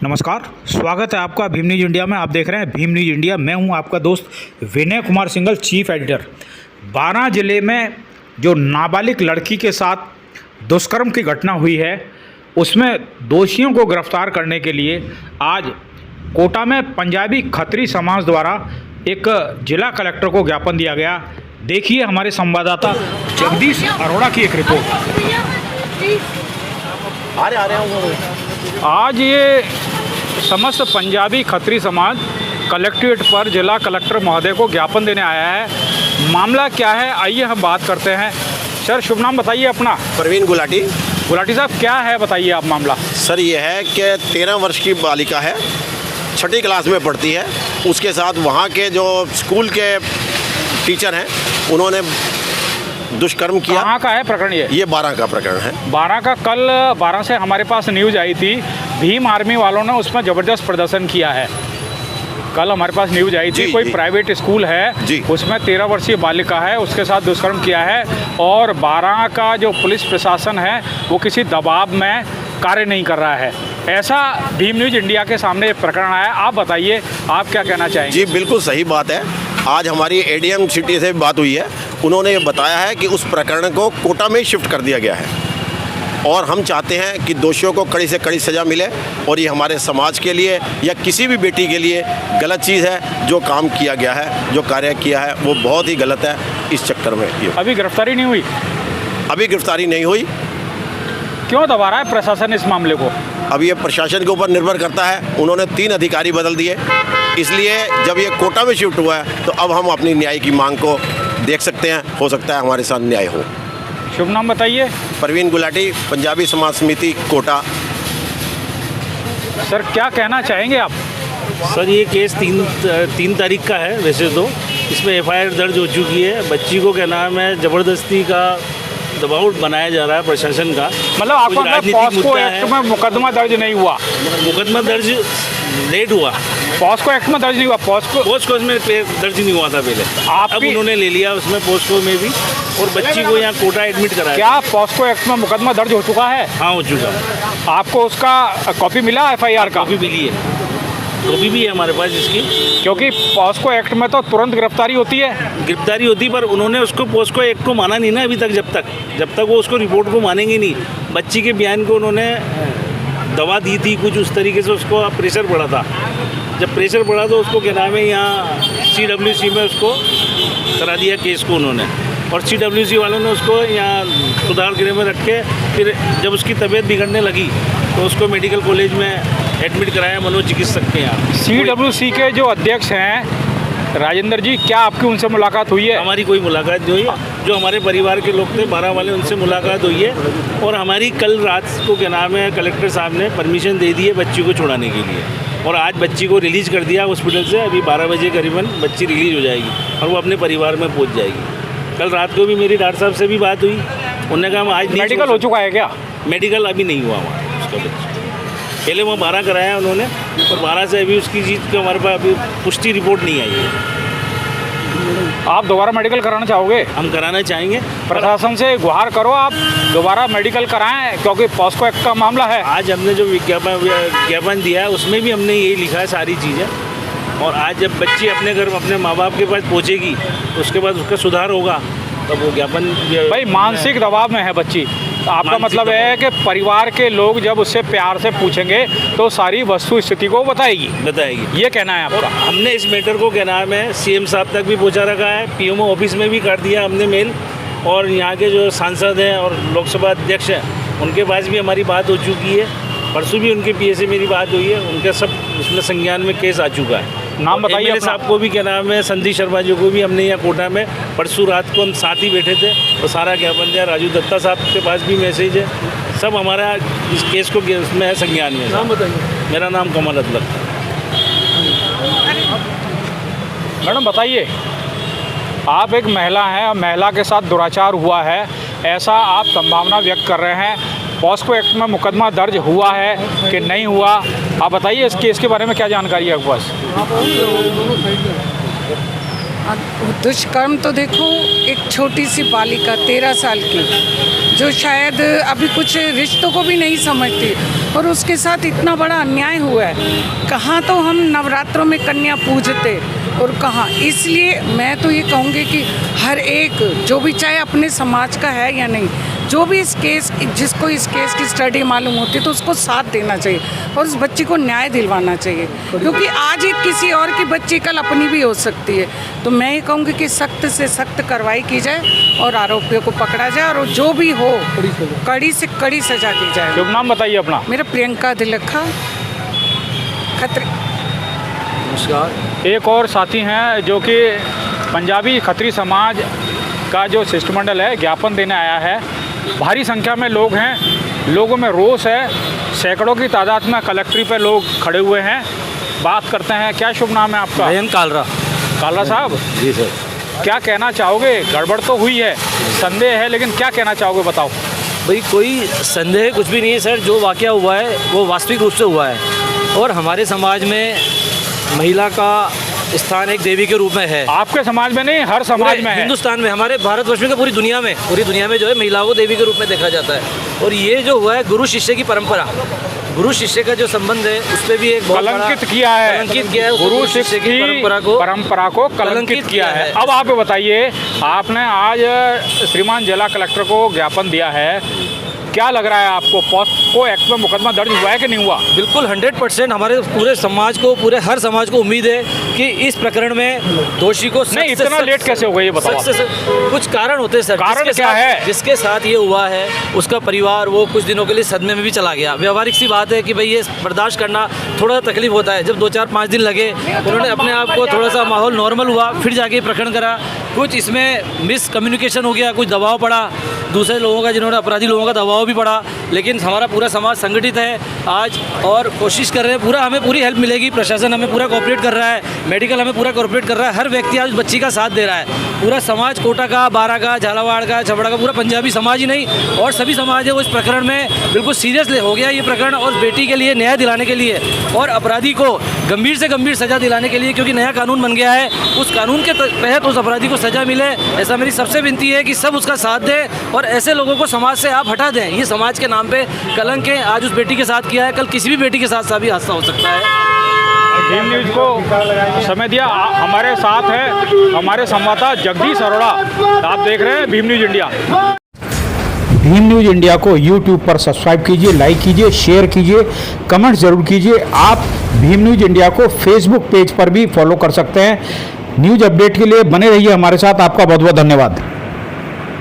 नमस्कार, स्वागत है आपका भीम न्यूज इंडिया में। आप देख रहे हैं भीम न्यूज इंडिया। मैं हूं आपका दोस्त विनय कुमार सिंघल, चीफ एडिटर। बारां जिले में जो नाबालिग लड़की के साथ दुष्कर्म की घटना हुई है, उसमें दोषियों को गिरफ्तार करने के लिए आज कोटा में पंजाबी खत्री समाज द्वारा एक जिला कलेक्टर को ज्ञापन दिया गया। देखिए हमारे संवाददाता जगदीश अरोड़ा की एक रिपोर्ट। आज ये समस्त पंजाबी खत्री समाज कलेक्ट्रेट पर जिला कलेक्टर महोदय को ज्ञापन देने आया है। मामला क्या है, आइए हम बात करते हैं। सर, शुभ नाम बताइए अपना। परवीन गुलाटी। गुलाटी साहब, क्या है बताइए आप मामला। सर, ये है कि 13 वर्ष की बालिका है, 6ठी क्लास में पढ़ती है। उसके साथ वहाँ के जो स्कूल के टीचर हैं, उन्होंने दुष्कर्म किया। कहाँ का है प्रकरण ये? 12 का प्रकरण है। 12 का। कल 12 से हमारे पास न्यूज़ आई थी, भीम आर्मी वालों ने उसमें ज़बरदस्त प्रदर्शन किया है। कल हमारे पास न्यूज़ आई थी, कोई प्राइवेट स्कूल है, उसमें 13 वर्षीय बालिका है, उसके साथ दुष्कर्म किया है। और 12 का जो पुलिस प्रशासन है वो किसी दबाव में कार्य नहीं कर रहा है। ऐसा भीम न्यूज़ इंडिया के सामने एक प्रकरण आया। आप बताइए, आप क्या कहना चाहेंगे? जी, बिल्कुल सही बात है। आज हमारी एडीएम सिटी से बात हुई है, उन्होंने ये बताया है कि उस प्रकरण को कोटा में शिफ्ट कर दिया गया है और हम चाहते हैं कि दोषियों को कड़ी से कड़ी सज़ा मिले। और ये हमारे समाज के लिए या किसी भी बेटी के लिए गलत चीज़ है। जो काम किया गया है, जो कार्य किया है, वो बहुत ही गलत है। इस चक्कर में अभी गिरफ्तारी नहीं हुई? अभी गिरफ्तारी नहीं हुई। क्यों दबा रहा है प्रशासन इस मामले को? अब ये प्रशासन के ऊपर निर्भर करता है। उन्होंने 3 अधिकारी बदल दिए, इसलिए जब ये कोटा में शिफ्ट हुआ है तो अब हम अपनी न्याय की मांग को देख सकते हैं। हो सकता है हमारे साथ न्याय हो। शुभ नाम बताइए। परवीन गुलाटी, पंजाबी समाज समिति, कोटा। सर, क्या कहना चाहेंगे आप? सर, ये केस 3 तारीख का है। वैसे तो इसमें एफआईआर दर्ज हो चुकी है। बच्ची को क्या नाम है, ज़बरदस्ती का दबाव बनाया जा रहा है प्रशासन का। मतलब आपको पॉस्को एक्ट में मुकदमा दर्ज नहीं हुआ? मुकदमा दर्ज लेट हुआ। पॉस्को एक्ट में दर्ज नहीं हुआ? पोस्को में दर्ज नहीं हुआ था पहले। अब उन्होंने ले लिया उसमें पोस्को में भी, और बच्ची को यहाँ कोटा एडमिट कराया। क्या पॉस्को एक्ट में मुकदमा दर्ज हो चुका है? हाँ, हो चुका है। आपको उसका कॉपी मिला एफआईआर का? कॉपी मिली है, कॉपी भी है हमारे पास इसकी। क्योंकि पॉस्को एक्ट में तो तुरंत गिरफ्तारी होती है। गिरफ्तारी होती, पर उन्होंने उसको पोस्को एक्ट को माना नहीं ना अभी तक। जब तक वो उसको रिपोर्ट को मानेंगे नहीं। बच्ची के बयान को उन्होंने दवा दी थी कुछ उस तरीके से, उसको प्रेशर बढ़ा था। जब प्रेशर बढ़ा तो उसको क्या नाम है, यहाँ CWC में उसको करा दिया केस को उन्होंने। और CWC वालों ने उसको यहाँ सुधार गृह में रख के, फिर जब उसकी तबीयत बिगड़ने लगी तो उसको मेडिकल कॉलेज में एडमिट कराया, मनोचिकित्सक के यहाँ। CWC के जो अध्यक्ष हैं राजेंद्र जी, क्या आपकी उनसे मुलाकात हुई है? हमारी कोई मुलाकात नहीं हुई। जो हमारे परिवार के लोग थे 12 वाले, उनसे मुलाकात हुई है। और हमारी कल रात को क्या नाम है, कलेक्टर साहब ने परमिशन दे दी है बच्ची को छुड़ाने के लिए। और आज बच्ची को रिलीज़ कर दिया हॉस्पिटल से। अभी 12 बजे करीबन बच्ची रिलीज़ हो जाएगी और वो अपने परिवार में पहुंच जाएगी। कल रात को भी मेरी डॉक्टर साहब से भी बात हुई। उन्होंने कहा हम आज मेडिकल हो चुका है क्या? मेडिकल अभी नहीं हुआ वहाँ उसका बच्चा। पहले वहाँ 12 कराया उन्होंने, और 12 से अभी उसकी चीज़ की हमारे पास अभी पुष्टि रिपोर्ट नहीं आई है। आप दोबारा मेडिकल कराना चाहोगे? हम कराना चाहेंगे। प्रशासन से गुहार करो, आप दोबारा मेडिकल कराएं, क्योंकि पॉस्को एक्ट का मामला है। आज हमने जो विज्ञापन दिया है उसमें भी हमने यही लिखा है सारी चीज़ें। और आज जब बच्ची अपने घर अपने माँ बाप के पास पहुँचेगी तो उसके बाद उसका सुधार होगा, तब वो ज्ञापन। भाई, मानसिक दबाव में है बच्ची। आपका मतलब है कि परिवार के लोग जब उससे प्यार से पूछेंगे तो सारी वस्तु स्थिति को बताएगी। ये कहना है आपका? हमने इस मैटर को क्या नाम है CM साहब तक भी पहुंचा रखा है। PMO ऑफिस में भी कर दिया हमने मेल। और यहाँ के जो सांसद हैं और लोकसभा अध्यक्ष हैं, उनके पास भी हमारी बात हो चुकी है। परसों भी उनके PA से मेरी बात हुई है। उनके सब उसमें संज्ञान में केस आ चुका है। नाम बताइए MLA साहब को भी क्या नाम है, संदीप शर्मा जी को भी हमने यहाँ कोटा में परसों रात को हम साथ ही बैठे थे और सारा ज्ञापन दिया। राजू दत्ता साहब के पास भी मैसेज है। सब हमारा इस केस को उसमें है संज्ञान में। नाम बताइए। मेरा नाम कमल अतलक। मैडम बताइए, आप एक महिला हैं और महिला के साथ दुराचार हुआ है, ऐसा आप संभावना व्यक्त कर रहे हैं। पॉस्को एक्ट में मुकदमा दर्ज हुआ है कि नहीं हुआ, आप बताइए। इस केस के बारे में क्या जानकारी है आपके पास? दुष्कर्म तो देखो, एक छोटी सी बालिका 13 साल की जो शायद अभी कुछ रिश्तों को भी नहीं समझती और उसके साथ इतना बड़ा अन्याय हुआ है। कहाँ तो हम नवरात्रों में कन्या पूजते और कहाँ, इसलिए मैं तो ये कहूँगी कि हर एक जो भी, चाहे अपने समाज का है या नहीं, जो भी इस केस, जिसको इस केस की स्टडी मालूम होती है तो उसको साथ देना चाहिए और उस बच्ची को न्याय दिलवाना चाहिए, क्योंकि आज एक किसी और की बच्ची कल अपनी भी हो सकती है। तो मैं ये कहूँगी कि सख्त से सख्त कार्रवाई की जाए और आरोपियों को पकड़ा जाए और जो भी हो कड़ी से कड़ी सजा दी जाए। शुभ नाम बताइए अपना। मेरा प्रियंका दिलखा खत्री। नमस्कार। एक और साथी हैं जो कि पंजाबी खत्री समाज का जो शिष्टमंडल है ज्ञापन देने आया है। भारी संख्या में लोग हैं, लोगों में रोष है, सैकड़ों की तादाद में कलेक्ट्री पे लोग खड़े हुए हैं। बात करते हैं। क्या शुभ नाम है आपका? मयंक कालरा। काला साहब जी सर। क्या कहना चाहोगे? गड़बड़ तो हुई है, संदेह है, लेकिन क्या कहना चाहोगे बताओ। भाई कोई संदेह कुछ भी नहीं है सर, जो वाक़या हुआ है वो वास्तविक रूप से हुआ है और हमारे समाज में महिला का स्थान एक देवी के रूप में है। आपके समाज में नहीं, हर समाज में है। हिंदुस्तान में, हमारे भारतवर्ष में, पूरी दुनिया में जो है महिलाओं को देवी के रूप में देखा जाता है। और ये जो हुआ है गुरु शिष्य की परंपरा, गुरु शिष्य का जो संबंध है उस पर भी एक बहुत कलंकित किया है, गुरु शिष्य की परंपरा को कलंकित किया है। अब आप बताइए, आपने आज श्रीमान जिला कलेक्टर को ज्ञापन दिया है, क्या लग रहा है आपको? पॉस्को एक्ट में मुकदमा दर्ज हुआ है कि नहीं हुआ? बिल्कुल 100% हमारे पूरे समाज को, पूरे हर समाज को उम्मीद है कि इस प्रकरण में दोषी को नहीं, इतना लेट कैसे हो गई ये बताओ। कुछ कारण होते हैं सर। कारण क्या है? जिसके साथ ये हुआ है उसका परिवार वो कुछ दिनों के लिए सदमे में भी चला गया। व्यवहारिक सी बात है कि भाई ये बर्दाश्त करना थोड़ा तकलीफ होता है। जब 2-4-5 दिन लगे, उन्होंने अपने आप को थोड़ा सा माहौल नॉर्मल हुआ, फिर जाके प्रकरण करा। कुछ इसमें मिसकम्युनिकेशन हो गया, कुछ दबाव पड़ा दूसरे लोगों का, जिन्होंने अपराधी लोगों का दबाव भी पड़ा। लेकिन हमारा पूरा समाज संगठित है आज और कोशिश कर रहे हैं, पूरा हमें पूरी हेल्प मिलेगी। प्रशासन हमें पूरा कोऑपरेट कर रहा है, मेडिकल हमें पूरा कोऑपरेट कर रहा है। हर व्यक्ति आज बच्ची का साथ दे रहा है। पूरा समाज, कोटा का, बारा का, झालावाड़ का, छपड़ा का, पूरा पंजाबी समाज ही नहीं और सभी समाज है वो इस प्रकरण में बिल्कुल सीरियस हो गया ये प्रकरण, और बेटी के लिए न्याय दिलाने के लिए और अपराधी को गंभीर से गंभीर सजा दिलाने के लिए, क्योंकि नया कानून बन गया है, उस कानून के तहत उस अपराधी को सजा मिले। ऐसा मेरी सबसे विनती है कि सब उसका साथ दें और ऐसे लोगों को समाज से आप हटा दें। ये समाज के नाम पे कलंक है। आज उस बेटी के साथ किया है, कल किसी भी बेटी के साथ भी हादसा हो सकता है। भीम न्यूज को समय दिया। हमारे साथ है हमारे संवाददाता जगदीश अरोड़ा। आप देख रहे हैं Bhim news India. Bhim news India को यूट्यूब पर सब्सक्राइब कीजिए, लाइक कीजिए, शेयर कीजिए, कमेंट जरूर कीजिए। आप भीम न्यूज इंडिया को फेसबुक पेज पर भी फॉलो कर सकते हैं। न्यूज अपडेट के लिए बने रहिए हमारे साथ। आपका बहुत बहुत धन्यवाद।